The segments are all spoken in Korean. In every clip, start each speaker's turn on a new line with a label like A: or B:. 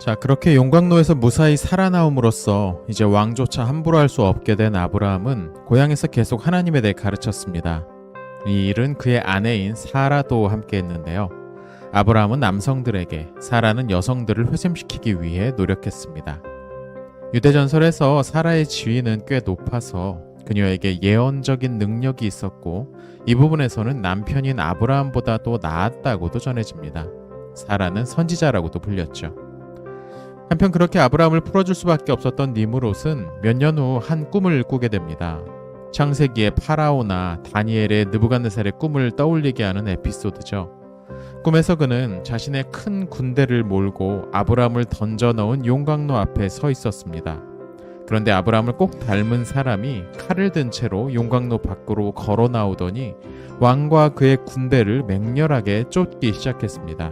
A: 자, 그렇게 용광로에서 무사히 살아나옴으로써 이제 왕조차 함부로 할 수 없게 된 아브라함은 고향에서 계속 하나님에 대해 가르쳤습니다. 이 일은 그의 아내인 사라도 함께 했는데요. 아브라함은 남성들에게, 사라는 여성들을 회심시키기 위해 노력했습니다. 유대 전설에서 사라의 지위는 꽤 높아서 그녀에게 예언적인 능력이 있었고 이 부분에서는 남편인 아브라함보다도 나았다고도 전해집니다. 사라는 선지자라고도 불렸죠. 한편 그렇게 아브라함을 풀어줄 수밖에 없었던 니므롯은 몇 년 후 한 꿈을 꾸게 됩니다. 창세기의 파라오나 다니엘의 느부갓네살의 꿈을 떠올리게 하는 에피소드죠. 꿈에서 그는 자신의 큰 군대를 몰고 아브라함을 던져 넣은 용광로 앞에 서 있었습니다. 그런데 아브라함을 꼭 닮은 사람이 칼을 든 채로 용광로 밖으로 걸어 나오더니 왕과 그의 군대를 맹렬하게 쫓기 시작했습니다.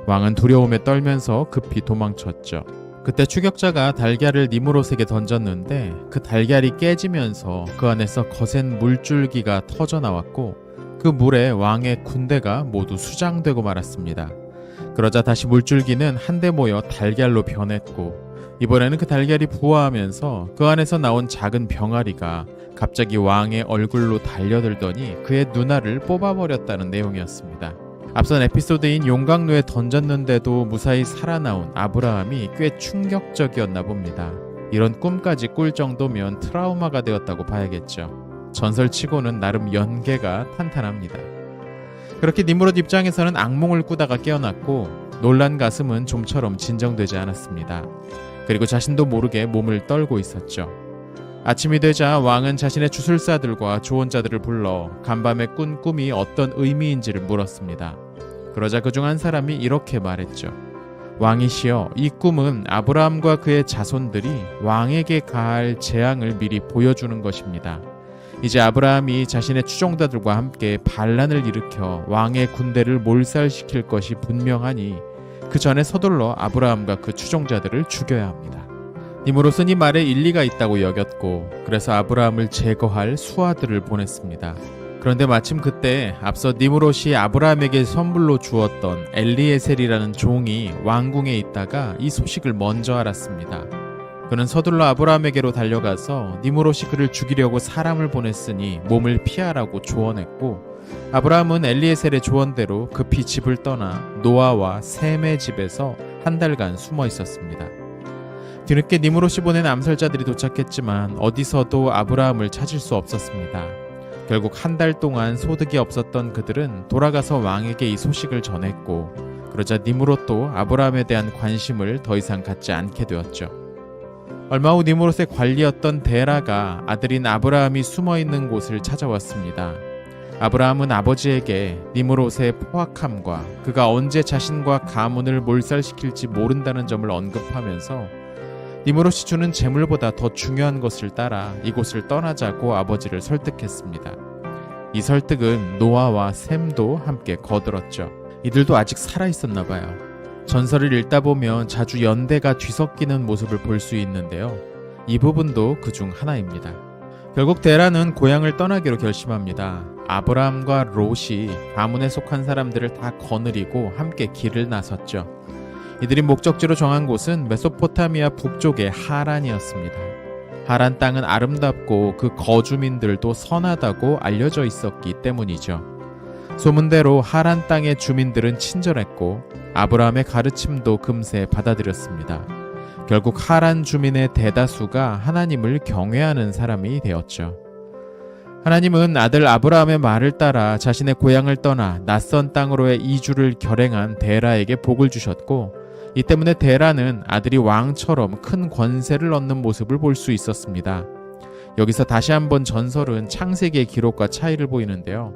A: 왕은 두려움에 떨면서 급히 도망쳤죠. 그때 추격자가 달걀을 니므롯에게 던졌는데 그 달걀이 깨지면서 그 안에서 거센 물줄기가 터져 나왔고 그 물에 왕의 군대가 모두 수장되고 말았습니다. 그러자 다시 물줄기는 한데 모여 달걀로 변했고 이번에는 그 달걀이 부화하면서 그 안에서 나온 작은 병아리가 갑자기 왕의 얼굴로 달려들더니 그의 눈알을 뽑아버렸다는 내용이었습니다. 앞선 에피소드인 용광로에 던졌는데도 무사히 살아나온 아브라함이 꽤 충격적이었나 봅니다. 이런 꿈까지 꿀 정도면 트라우마가 되었다고 봐야겠죠. 전설치고는 나름 연계가 탄탄합니다. 그렇게 니므롯 입장에서는 악몽을 꾸다가 깨어났고 놀란 가슴은 좀처럼 진정되지 않았습니다. 그리고 자신도 모르게 몸을 떨고 있었죠. 아침이 되자 왕은 자신의 주술사들과 조언자들을 불러 간밤에 꾼 꿈이 어떤 의미인지를 물었습니다. 그러자 그중 한 사람이 이렇게 말했죠. 왕이시여, 이 꿈은 아브라함과 그의 자손들이 왕에게 가할 재앙을 미리 보여주는 것입니다. 이제 아브라함이 자신의 추종자들과 함께 반란을 일으켜 왕의 군대를 몰살시킬 것이 분명하니 그 전에 서둘러 아브라함과 그 추종자들을 죽여야 합니다. 니므롯은 이 말에 일리가 있다고 여겼고 그래서 아브라함을 제거할 수하들을 보냈습니다. 그런데 마침 그때 앞서 니므롯이 아브라함에게 선물로 주었던 엘리에셀이라는 종이 왕궁에 있다가 이 소식을 먼저 알았습니다. 그는 서둘러 아브라함에게로 달려가서 니므롯이 그를 죽이려고 사람을 보냈으니 몸을 피하라고 조언했고 아브라함은 엘리에셀의 조언대로 급히 집을 떠나 노아와 셈의 집에서 한 달간 숨어 있었습니다. 뒤늦게 니므롯이 보낸 암살자들이 도착했지만 어디서도 아브라함을 찾을 수 없었습니다. 결국 한 달 동안 소득이 없었던 그들은 돌아가서 왕에게 이 소식을 전했고 그러자 니므롯도 아브라함에 대한 관심을 더 이상 갖지 않게 되었죠. 얼마 후 니므롯의 관리였던 데라가 아들인 아브라함이 숨어있는 곳을 찾아왔습니다. 아브라함은 아버지에게 니므롯의 포악함과 그가 언제 자신과 가문을 몰살시킬지 모른다는 점을 언급하면서 니므롯이 주는 재물보다 더 중요한 것을 따라 이곳을 떠나자고 아버지를 설득했습니다. 이 설득은 노아와 셈도 함께 거들었죠. 이들도 아직 살아있었나 봐요. 전설을 읽다 보면 자주 연대가 뒤섞이는 모습을 볼 수 있는데요. 이 부분도 그중 하나입니다. 결국 데라는 고향을 떠나기로 결심합니다. 아브라함과 롯이 가문에 속한 사람들을 다 거느리고 함께 길을 나섰죠. 이들이 목적지로 정한 곳은 메소포타미아 북쪽의 하란이었습니다. 하란 땅은 아름답고 그 거주민들도 선하다고 알려져 있었기 때문이죠. 소문대로 하란 땅의 주민들은 친절했고 아브라함의 가르침도 금세 받아들였습니다. 결국 하란 주민의 대다수가 하나님을 경외하는 사람이 되었죠. 하나님은 아들 아브라함의 말을 따라 자신의 고향을 떠나 낯선 땅으로의 이주를 결행한 데라에게 복을 주셨고 이 때문에 데라는 아들이 왕처럼 큰 권세를 얻는 모습을 볼 수 있었습니다. 여기서 다시 한번 전설은 창세기의 기록과 차이를 보이는데요.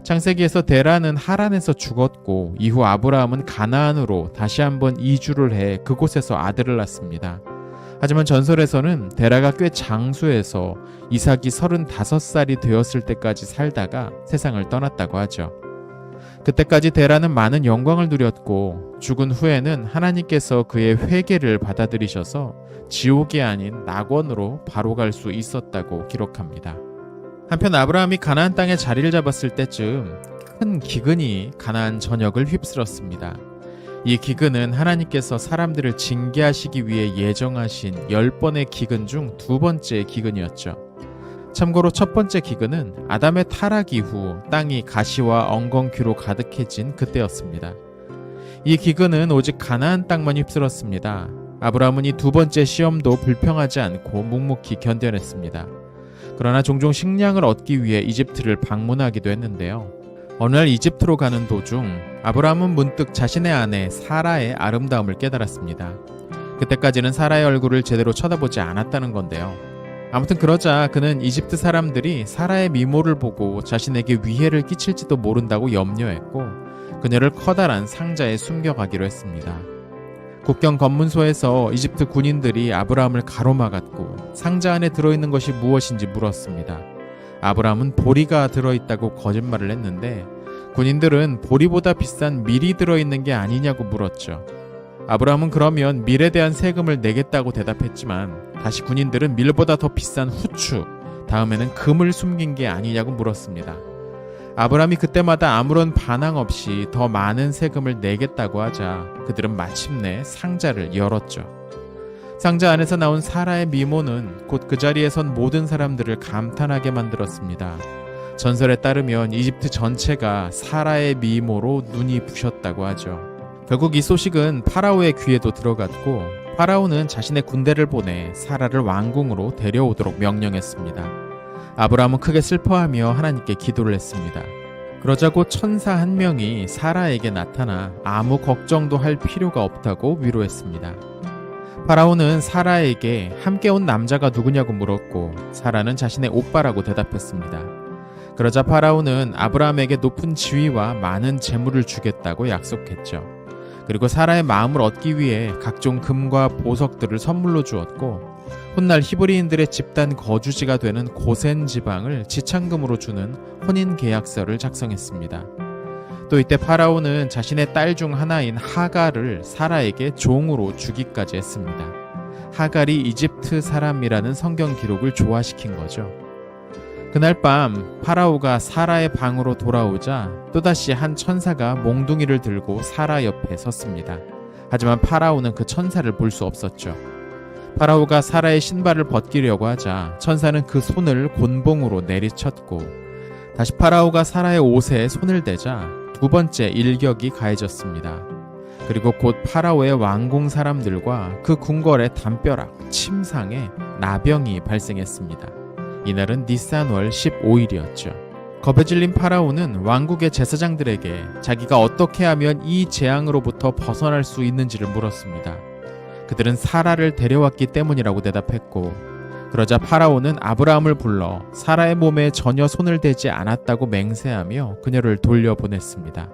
A: 창세기에서 데라는 하란에서 죽었고 이후 아브라함은 가나안으로 다시 한번 이주를 해 그곳에서 아들을 낳습니다. 하지만 전설에서는 데라가 꽤 장수해서 이삭이 35살이 되었을 때까지 살다가 세상을 떠났다고 하죠. 그때까지 데라는 많은 영광을 누렸고 죽은 후에는 하나님께서 그의 회개를 받아들이셔서 지옥이 아닌 낙원으로 바로 갈 수 있었다고 기록합니다. 한편 아브라함이 가나안 땅에 자리를 잡았을 때쯤 큰 기근이 가나안 전역을 휩쓸었습니다. 이 기근은 하나님께서 사람들을 징계하시기 위해 예정하신 10번의 기근 중 두 번째 기근이었죠. 참고로 첫 번째 기근은 아담의 타락 이후 땅이 가시와 엉겅퀴로 가득해진 그때였습니다. 이 기근은 오직 가나안 땅만 휩쓸었습니다. 아브라함은 이 두 번째 시험도 불평하지 않고 묵묵히 견뎌냈습니다. 그러나 종종 식량을 얻기 위해 이집트를 방문하기도 했는데요. 어느 날 이집트로 가는 도중 아브라함은 문득 자신의 아내 사라의 아름다움을 깨달았습니다. 그때까지는 사라의 얼굴을 제대로 쳐다보지 않았다는 건데요. 아무튼 그러자 그는 이집트 사람들이 사라의 미모를 보고 자신에게 위해를 끼칠지도 모른다고 염려했고 그녀를 커다란 상자에 숨겨가기로 했습니다. 국경 검문소에서 이집트 군인들이 아브라함을 가로막았고 상자 안에 들어있는 것이 무엇인지 물었습니다. 아브라함은 보리가 들어있다고 거짓말을 했는데 군인들은 보리보다 비싼 밀이 들어있는 게 아니냐고 물었죠. 아브라함은 그러면 밀에 대한 세금을 내겠다고 대답했지만 다시 군인들은 밀보다 더 비싼 후추, 다음에는 금을 숨긴 게 아니냐고 물었습니다. 아브라함이 그때마다 아무런 반항 없이 더 많은 세금을 내겠다고 하자 그들은 마침내 상자를 열었죠. 상자 안에서 나온 사라의 미모는 곧 그 자리에 선 모든 사람들을 감탄하게 만들었습니다. 전설에 따르면 이집트 전체가 사라의 미모로 눈이 부셨다고 하죠. 결국 이 소식은 파라오의 귀에도 들어갔고 파라오는 자신의 군대를 보내 사라를 왕궁으로 데려오도록 명령했습니다. 아브라함은 크게 슬퍼하며 하나님께 기도를 했습니다. 그러자 곧 천사 한 명이 사라에게 나타나 아무 걱정도 할 필요가 없다고 위로했습니다. 파라오는 사라에게 함께 온 남자가 누구냐고 물었고 사라는 자신의 오빠라고 대답했습니다. 그러자 파라오는 아브라함에게 높은 지위와 많은 재물을 주겠다고 약속했죠. 그리고 사라의 마음을 얻기 위해 각종 금과 보석들을 선물로 주었고 훗날 히브리인들의 집단 거주지가 되는 고센 지방을 지참금으로 주는 혼인 계약서를 작성했습니다. 또 이때 파라오는 자신의 딸 중 하나인 하갈을 사라에게 종으로 주기까지 했습니다. 하갈이 이집트 사람이라는 성경 기록을 조화시킨 거죠. 그날 밤 파라오가 사라의 방으로 돌아오자 또다시 한 천사가 몽둥이를 들고 사라 옆에 섰습니다. 하지만 파라오는 그 천사를 볼 수 없었죠. 파라오가 사라의 신발을 벗기려고 하자 천사는 그 손을 곤봉으로 내리쳤고 다시 파라오가 사라의 옷에 손을 대자 두 번째 일격이 가해졌습니다. 그리고 곧 파라오의 왕궁 사람들과 그 궁궐의 담벼락, 침상에 나병이 발생했습니다. 이날은 니산월 15일이었죠. 겁에 질린 파라오는 왕국의 제사장들에게 자기가 어떻게 하면 이 재앙으로부터 벗어날 수 있는지를 물었습니다. 그들은 사라를 데려왔기 때문이라고 대답했고 그러자 파라오는 아브라함을 불러 사라의 몸에 전혀 손을 대지 않았다고 맹세하며 그녀를 돌려보냈습니다.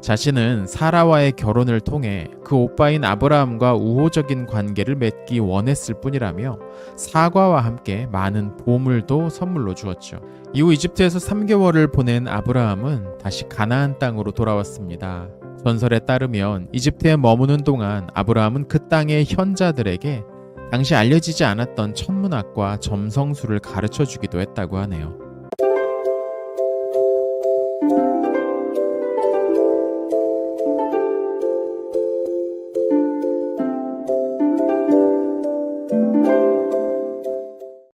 A: 자신은 사라와의 결혼을 통해 그 오빠인 아브라함과 우호적인 관계를 맺기 원했을 뿐이라며 사과와 함께 많은 보물도 선물로 주었죠. 이후 이집트에서 3개월을 보낸 아브라함은 다시 가나안 땅으로 돌아왔습니다. 전설에 따르면 이집트에 머무는 동안 아브라함은 그 땅의 현자들에게 당시 알려지지 않았던 천문학과 점성술을 가르쳐 주기도 했다고 하네요.